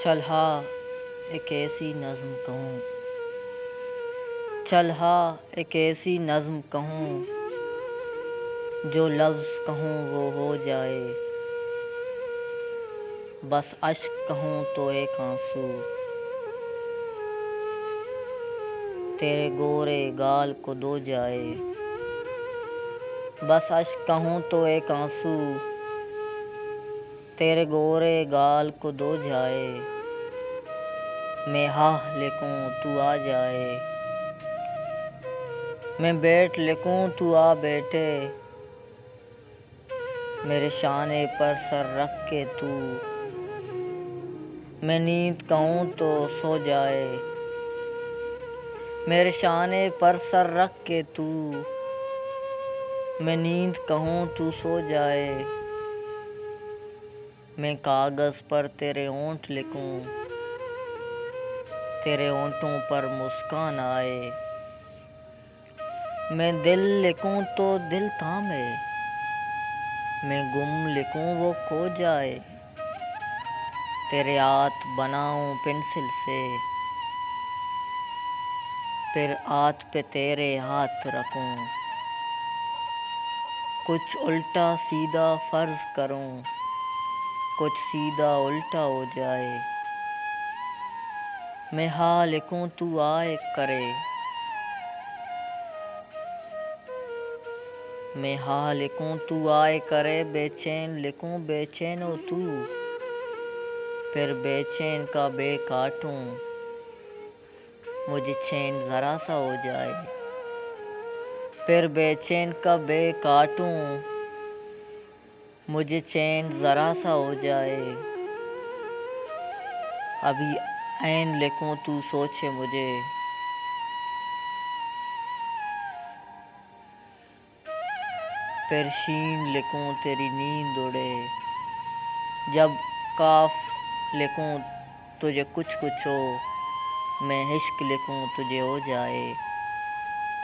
چل ہاں ایک ایسی نظم کہوں، چل ہاں ایک ایسی نظم کہوں، جو لفظ کہوں وہ ہو جائے، بس اشک کہوں تو ایک آنسو تیرے گورے گال کو دھو جائے، بس اشک کہوں تو ایک آنسو تیرے گورے گال کو دھو جائے، میں ہاہ لکھوں تو آ جائے، میں بیٹھ لکھوں تو آ بیٹھے، میرے شانے پر سر رکھ کے تو، میں نیند کہوں تو سو جائے، میرے شانے پر سر رکھ کے تو، میں نیند کہوں تو سو جائے، میں کاغذ پر تیرے ہونٹ لکھوں، تیرے ہونٹوں پر مسکان آئے، میں دل لکھوں تو دل تھامے، میں گم لکھوں وہ کھو جائے، تیرے ہاتھ بناؤں پنسل سے، پھر ہاتھ پہ تیرے ہاتھ رکھوں، کچھ الٹا سیدھا فرض کروں، کچھ سیدھا الٹا ہو جائے، میں ہاں لکھوں تو ہائے کرے، میں ہاں لکھوں تو ہائے کرے، بے چین لکھوں بے چین ہو تو، پھر بے چین کا بے کاٹوں، مجھے چین ذرا سا ہو جائے، پھر بے چین کا بے کاٹوں، مجھے چین ذرا سا ہو جائے، ابھی عین لکھوں تو سوچے مجھے، پھر شین لکھوں تیری نیند اڑے، جب کاف لکھوں تجھے کچھ کچھ ہو، میں عشق لکھوں تجھے ہو جائے۔